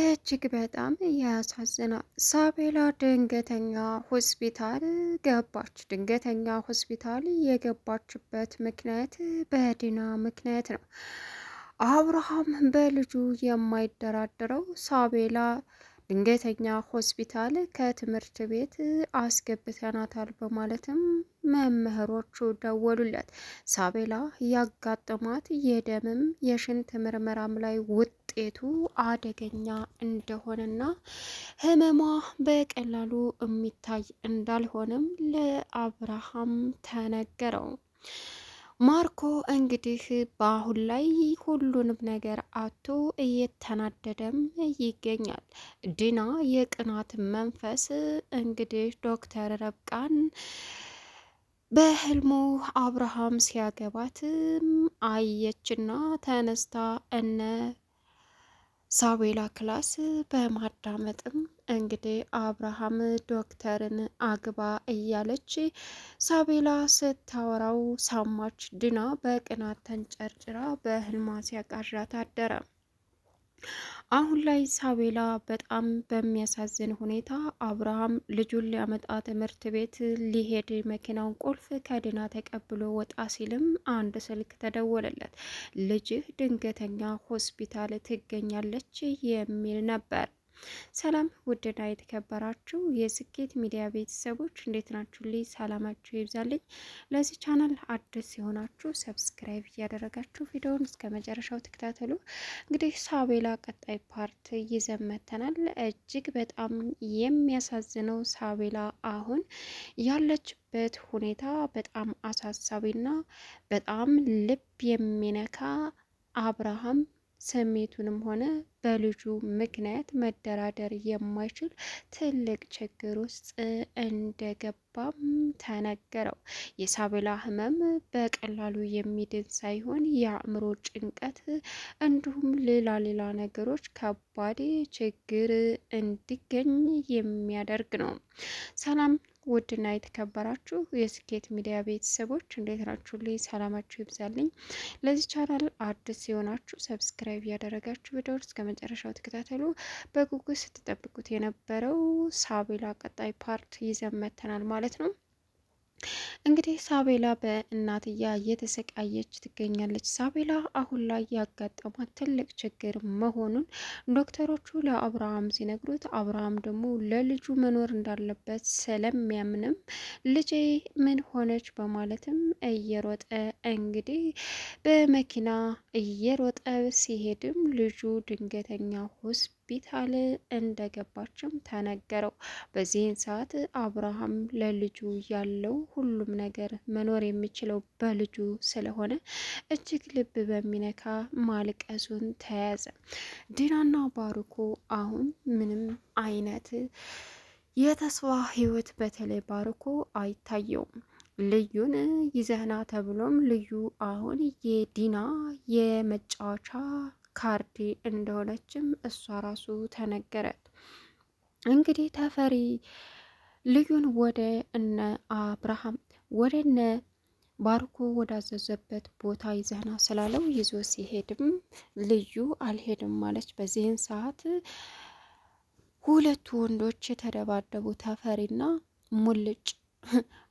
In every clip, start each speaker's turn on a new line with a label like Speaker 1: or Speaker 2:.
Speaker 1: እጅግ በጣም ያሳዝናል። ሳቤላ ድንገተኛ ሆስፒታል ገባች። ድንገተኛ ሆስፒታል የገባችበት ምክንያት በዲና ምክንያት ነው። አብርሃም በልጁ የማይደራደረው ሳቤላ ድንገተኛ ሆስፒታል ከትምህርት ቤት አስገብተናታል በማለትም መምህሮቹ ደወሉለት። ሳቤላ ያጋጠማት የደምም የሽንት ምርመራም ላይ ውጤቱ አደገኛ እንደሆነና ህመሟ በቀላሉ የሚታይ እንዳልሆነም ለአብርሃም ተነገረው። ማርኮ እንግዲህ በአሁን ላይ ሁሉንም ነገር አቶ እየተናደደም ይገኛል። ዲና የቅናት መንፈስ እንግዲህ ዶክተር ረብቃን በህልሙ አብርሃም ሲያገባት አየችና ተነስታ እነ ሳቤላ ክላስ በማዳመጥም እንግዲህ አብርሃም ዶክተርን አግባ እያለች ሳቤላ ስታወራው ሳማች። ድና በቅናት ተንጨርጭራ በህልሟ ሲያቃዣት አደረ። አሁን ላይ ሳቤላ በጣም በሚያሳዝን ሁኔታ አብርሃም ልጁን ሊያመጣ ትምህርት ቤት ሊሄድ መኪናውን ቁልፍ ከድና ተቀብሎ ወጣ ሲልም አንድ ስልክ ተደወለለት። ልጅህ ድንገተኛ ሆስፒታል ትገኛለች የሚል ነበር። ሰላም ውድና የተከበራችሁ የስኬት ሚዲያ ቤተሰቦች እንዴት ናችሁ? ልይ ሰላማችሁ ይብዛልኝ። ለዚህ ቻናል አዲስ የሆናችሁ ሰብስክራይብ እያደረጋችሁ ቪዲዮውን እስከ መጨረሻው ተከታተሉ። እንግዲህ ሳቤላ ቀጣይ ፓርት ይዘን መጥተናል። እጅግ በጣም የሚያሳዝነው ሳቤላ አሁን ያለችበት ሁኔታ በጣም አሳሳቢና በጣም ልብ የሚነካ አብርሃም ስሜቱንም ሆነ በልጁ ምክንያት መደራደር የማይችል ትልቅ ችግር ውስጥ እንደገባም ተነገረው። የሳቤላ ህመም በቀላሉ የሚድን ሳይሆን የአእምሮ ጭንቀት እንዲሁም ሌላ ነገሮች ከባድ ችግር እንዲገኝ የሚያደርግ ነው። ሰላም ውድና የተከበራችሁ የስኬት ሚዲያ ቤተሰቦች እንዴት ናችሁ? ልይ ሰላማችሁ ይብዛልኝ። ለዚህ ቻናል አዲስ የሆናችሁ ሰብስክራይብ ያደረጋችሁ ቪዲዮ እስከ መጨረሻው ተከታተሉ። በጉጉት ስትጠብቁት የነበረው ሳቤላ ቀጣይ ፓርት ይዘን መጥተናል ማለት ነው። እንግዲህ ሳቤላ በእናትያ እየተሰቃየች ትገኛለች። ሳቤላ አሁን ላይ ያጋጠማት ትልቅ ችግር መሆኑን ዶክተሮቹ ለአብርሃም ሲነግሩት፣ አብርሃም ደግሞ ለልጁ መኖር እንዳለበት ስለሚያምንም ልጄ ምን ሆነች በማለትም እየሮጠ እንግዲህ በመኪና እየሮጠ ሲሄድም ልጁ ድንገተኛ ሆስፒታል እንደገባችም ተነገረው። በዚህን ሰዓት አብርሃም ለልጁ ያለው ሁሉም ነገር መኖር የሚችለው በልጁ ስለሆነ እጅግ ልብ በሚነካ ማልቀሱን ተያዘ። ዲናና ባርኮ አሁን ምንም አይነት የተስፋ ህይወት በተለይ ባርኮ አይታየውም። ልዩን ይዘህና ተብሎም ልዩ አሁን የዲና የመጫወቻ ካርዲ እንደሆነችም እሷ ራሱ ተነገረት። እንግዲህ ተፈሪ ልዩን ወደ እነ አብርሃም ወደ እነ ባርኮ ወዳዘዘበት ቦታ ይዘህና ስላለው ይዞ ሲሄድም ልዩ አልሄድም ማለች። በዚህን ሰዓት ሁለቱ ወንዶች ተደባደቡ። ተፈሪና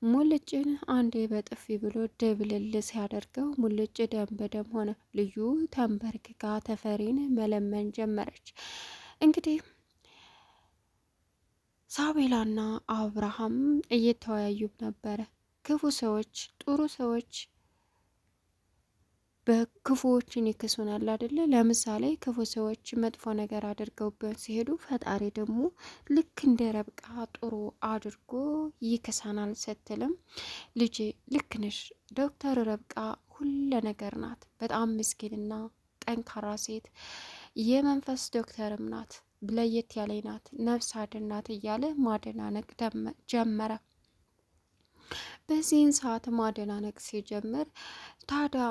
Speaker 1: ሙልጭን አንዴ በጥፊ ብሎ ድብልል ሲያደርገው ሙልጭ ደም በደም ሆነ። ልዩ ተንበርክካ ተፈሪን መለመን ጀመረች። እንግዲህ ሳቤላና አብርሃም እየተወያዩ ነበረ። ክፉ ሰዎች ጥሩ ሰዎች በክፉዎችን ይክሱናል አይደለ? ለምሳሌ ክፉ ሰዎች መጥፎ ነገር አድርገውብን ሲሄዱ ፈጣሪ ደግሞ ልክ እንደ ረብቃ ጥሩ አድርጎ ይክሰናል ስትልም ልጄ ልክ ነሽ፣ ዶክተር ረብቃ ሁለ ነገር ናት። በጣም ምስኪንና ጠንካራ ሴት የመንፈስ ዶክተርም ናት፣ ለየት ያለኝ ናት፣ ነፍስ አድን ናት እያለ ማደናነቅ ጀመረ። በዚህን ሰዓት ማደናነቅ ሲጀምር ታዲያ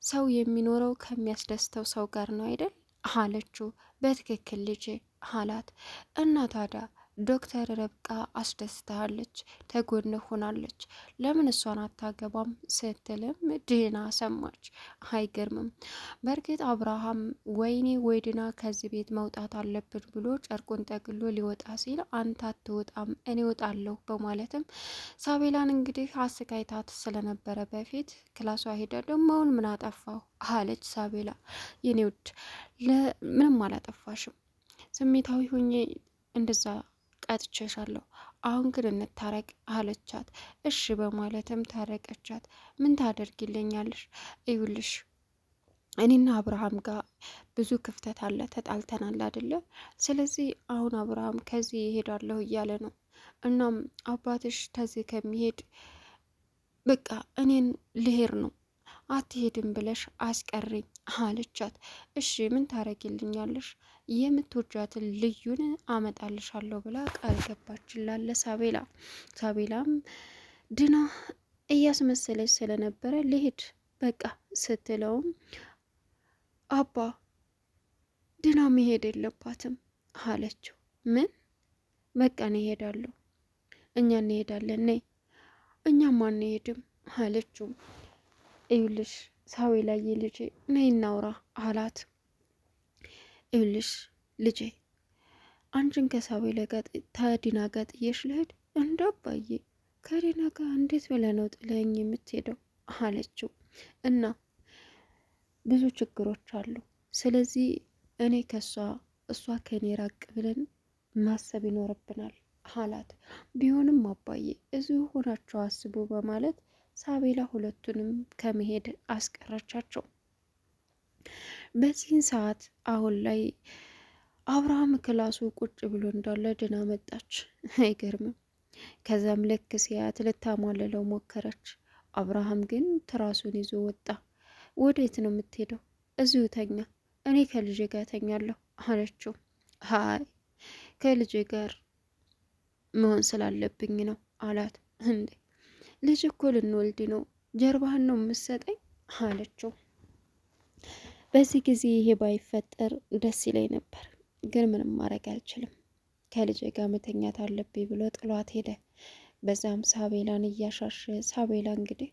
Speaker 1: ሰው የሚኖረው ከሚያስደስተው ሰው ጋር ነው አይደል አለችው። በትክክል ልጄ አላት። እና ታዲያ ዶክተር ረብቃ አስደስታለች፣ ተጎን ሆናለች። ለምን እሷን አታገባም ስትልም ዲና ሰማች። አይገርምም። በእርግጥ አብርሃም ወይኔ ወይድና ከዚህ ቤት መውጣት አለብን ብሎ ጨርቁን ጠቅሎ ሊወጣ ሲል አንተ አትወጣም እኔ እወጣለሁ በማለትም ሳቤላን እንግዲህ አስቃይታት ስለነበረ በፊት ክላሷ ሄዳ ደግሞ አሁን ምን አጠፋሁ አለች ሳቤላ። የኔ ውድ ምንም አላጠፋሽም፣ ስሜታዊ ሁኜ እንደዛ ቀጥቼሻለሁ፣ አሁን ግን እንታረቅ አለቻት። እሺ በማለትም ታረቀቻት። ምን ታደርጊልኛለሽ? እዩልሽ እኔና አብርሃም ጋር ብዙ ክፍተት አለ፣ ተጣልተናል አይደለ? ስለዚህ አሁን አብርሃም ከዚህ ይሄዳለሁ እያለ ነው። እናም አባትሽ ከዚህ ከሚሄድ በቃ እኔን ልሄድ ነው አትሄድም ብለሽ አስቀሪኝ አለቻት። እሺ ምን ታረጊልኛለሽ? የምትወጃትን ልዩን አመጣልሻለሁ ብላ ቃል ገባችላለ ሳቤላ። ሳቤላም ድና እያስመሰለች ስለነበረ ልሄድ በቃ ስትለውም አባ ድና መሄድ የለባትም አለችው። ምን በቃ እኔ እሄዳለሁ፣ እኛ እንሄዳለን፣ ነይ። እኛም አንሄድም አለችው። እዩልሽ ሳቤላ ልጄ ነይ እናውራ አላት። እዩልሽ ልጄ አንቺን ከሳቤላ ጋር ከዲና ጋር ጥዬሽ ልሄድ? እንዳባዬ ከዲና ጋር እንዴት ብለህ ነው ጥለኸኝ የምትሄደው አለችው። እና ብዙ ችግሮች አሉ፣ ስለዚህ እኔ እሷ ከኔ ራቅ ብለን ማሰብ ይኖርብናል አላት። ቢሆንም አባዬ እዚሁ ሆናቸው አስቡ በማለት ሳቤላ ሁለቱንም ከመሄድ አስቀረቻቸው። በዚህን ሰዓት አሁን ላይ አብርሃም ክላሱ ቁጭ ብሎ እንዳለ ድና መጣች። አይገርምም። ከዛም ልክ ሲያት ልታሟልለው ሞከረች። አብርሃም ግን ትራሱን ይዞ ወጣ። ወዴት ነው የምትሄደው? እዚሁ ተኛ፣ እኔ ከልጄ ጋር ተኛለሁ አለችው። ሀይ ከልጄ ጋር መሆን ስላለብኝ ነው አላት። እንዴ ልጅ እኮ ልንወልድ ነው፣ ጀርባህን ነው የምትሰጠኝ አለችው። በዚህ ጊዜ ይሄ ባይፈጠር ደስ ይለኝ ነበር፣ ግን ምንም ማድረግ አልችልም፣ ከልጄ ጋር መተኛት አለብኝ ብሎ ጥሏት ሄደ። በዛም ሳቤላን እያሻሸ ሳቤላ እንግዲህ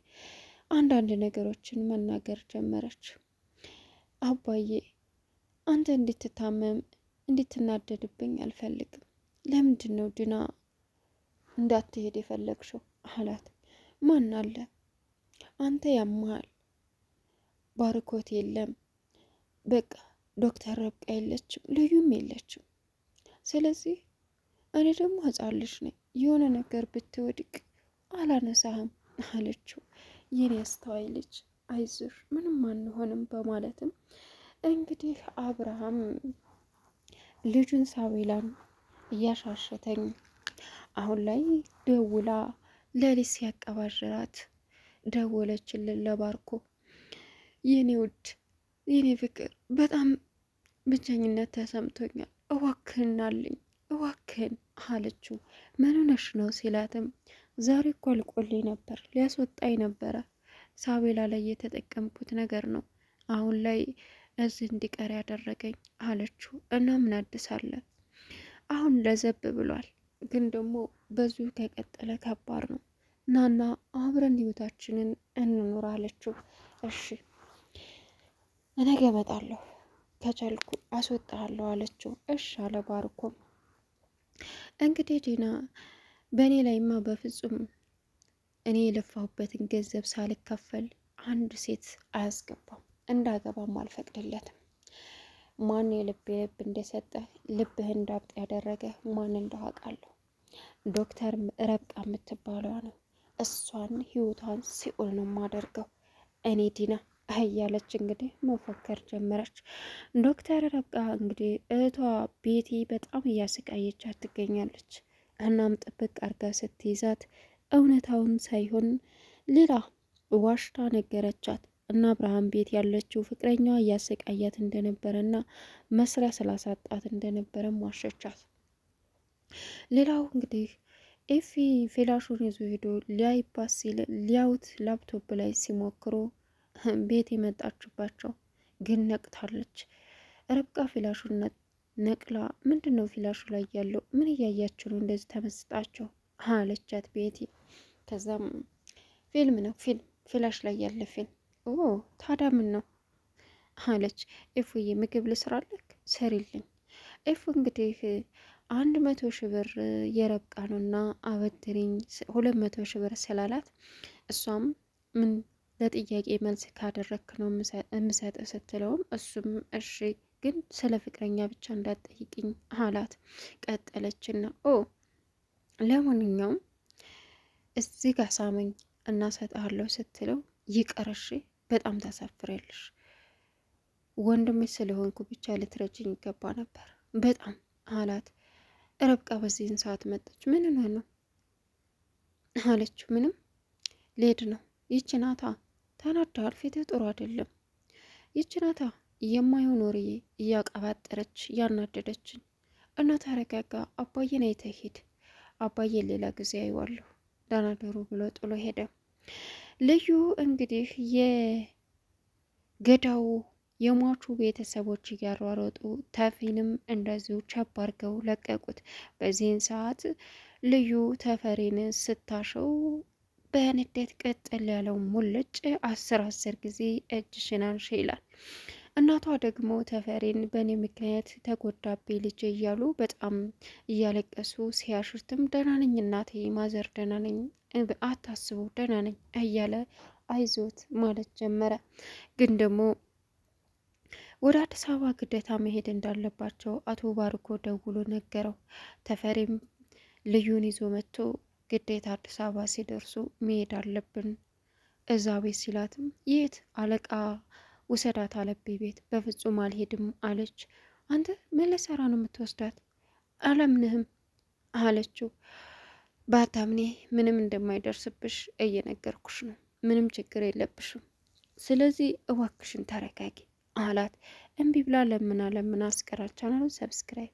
Speaker 1: አንዳንድ ነገሮችን መናገር ጀመረች። አባዬ አንተ እንድትታመም እንድትናደድብኝ አልፈልግም፣ ለምንድን ነው ድና እንዳትሄድ የፈለግሽው አላት። ማን አለ? አንተ ያመሃል፣ ባርኮት የለም፣ በቃ ዶክተር ረብቃ የለችም፣ ልዩም የለችም። ስለዚህ እኔ ደግሞ ህፃን ልጅ ነኝ፣ የሆነ ነገር ብትወድቅ አላነሳህም አለችው። ይህን ያስተዋይ ልጅ አይዞሽ፣ ምንም አንሆንም በማለትም እንግዲህ አብርሃም ልጁን ሳቤላን እያሻሸተኝ አሁን ላይ ደውላ ሌሊት ሲያቀባዥራት ደወለችልን ለባርኮ። የኔ ውድ የኔ ፍቅር በጣም ብቸኝነት ተሰምቶኛል፣ እዋክህን አለኝ እዋክህን አለችው። ምን ሆነሽ ነው ሲላትም ዛሬ እኮ አልቆልኝ ነበር፣ ሊያስወጣኝ ነበረ፣ ሳቤላ ላይ የተጠቀምኩት ነገር ነው አሁን ላይ እዚህ እንዲቀር ያደረገኝ አለችው። እና ምን አዲስ አለ? አሁን ለዘብ ብሏል፣ ግን ደግሞ በዚሁ ከቀጠለ ከባድ ነው። ናና አብረን ህይወታችንን እንኑር አለችው። እሺ ነገ እመጣለሁ፣ ከቻልኩ አስወጣለሁ አለችው። እሺ አለ ባርኮም። እንግዲህ ዲና በእኔ ላይማ በፍጹም እኔ የለፋሁበትን ገንዘብ ሳልከፈል አንድ ሴት አያስገባም፣ እንዳገባም አልፈቅድለትም። ማን የልብ ልብ እንደሰጠ ልብህ እንዳብጥ ያደረገ ማን እንደው አውቃለሁ። ዶክተር ረብቃ የምትባለዋ ነው። እሷን ህይወቷን ሲኦል ነው የማደርገው እኔ ዲና እያለች እንግዲህ መፎከር ጀመረች። ዶክተር ረብቃ እንግዲህ እህቷ ቤቲ በጣም እያሰቃየቻት ትገኛለች። እናም ጥብቅ አርጋ ስትይዛት እውነታውን ሳይሆን ሌላ ዋሽታ ነገረቻት። እና አብርሃም ቤት ያለችው ፍቅረኛዋ እያሰቃያት እንደነበረና መስሪያ ስላሳጣት እንደነበረ ዋሸቻት። ሌላው እንግዲህ ኤፊ ፍላሹን ይዞ ሄዶ ሊያይባት ሲል ሊያዩት ላፕቶፕ ላይ ሲሞክሩ ቤት የመጣችባቸው ግን ነቅታለች። ረብቃ ፍላሹን ነቅላ ምንድን ነው ፊላሹ ላይ ያለው? ምን እያያችሁ ነው እንደዚህ ተመስጣችሁ? አለቻት ቤቲ። ከዛም ፊልም ነው ፍላሽ ላይ ያለ ፊልም። ኦ ታዲያ ምን ነው አለች። ኤፉዬ ምግብ ልስራለክ? ሰሪልኝ። ኤፉ እንግዲህ 100 ሺህ ብር የረብቃ ነውና አበድሪኝ 200 ሺህ ብር ስላላት እሷም ምን ለጥያቄ መልስ ካደረክ ነው የምሰጥ ስትለውም እሱም እሺ ግን ስለ ፍቅረኛ ብቻ እንዳትጠይቅኝ አላት። ቀጠለችና ኦ ለማንኛውም እዚህ ጋር ሳመኝ እናሰጥሃለሁ ስትለው ይቀርሽ በጣም ታሳፍሪያለሽ፣ ወንድሜ ስለሆንኩ ብቻ ልትረጅኝ ይገባ ነበር በጣም አላት። ረብቃ በዚህን ሰዓት መጣች። ምን ነው አለችው። ምንም ልሄድ ነው። ይች ናታ ተናዳል፣ ፊትህ ጥሩ አይደለም። ይች ናታ የማይሆን ወሬ እያቀባጠረች ያናደደችን እና ተረጋጋ። አባዬን አይተህ ሂድ፣ አባዬን ሌላ ጊዜ አይዋለሁ ደህና ደሩ ብሎ ጥሎ ሄደ። ልዩ እንግዲህ የገዳው የሟቹ ቤተሰቦች እያሯሮጡ ተፊንም እንደዚሁ ቸብ አድርገው ለቀቁት። በዚህን ሰዓት ልዩ ተፈሪን ስታሸው በንዴት ቅጥል ያለው ሙልጭ 10 ጊዜ እጅሽን አንሺ ይላል። እናቷ ደግሞ ተፈሪን በእኔ ምክንያት ተጎዳቤ ልጅ እያሉ በጣም እያለቀሱ ሲያሹትም ደህና ነኝ እናቴ ማዘር ደህና ነኝ አታስቡ ደህና ነኝ እያለ አይዞት ማለት ጀመረ። ግን ደግሞ ወደ አዲስ አበባ ግዴታ መሄድ እንዳለባቸው አቶ ባርኮ ደውሎ ነገረው። ተፈሪም ልዩን ይዞ መጥቶ ግዴታ አዲስ አበባ ሲደርሱ መሄድ አለብን እዛ ቤት ሲላትም የት አለቃ ውሰዳት አለብኝ ቤት። በፍጹም አልሄድም አለች። አንተ ምን ልትሰራ ነው የምትወስዳት? አላምንህም አለችው። ባታምኔ ምንም እንደማይደርስብሽ እየነገርኩሽ ነው። ምንም ችግር የለብሽም። ስለዚህ እባክሽን ተረጋጊ አላት። እምቢ ብላ ለምና አስቀራች። ቻናሉን ሰብስክራይብ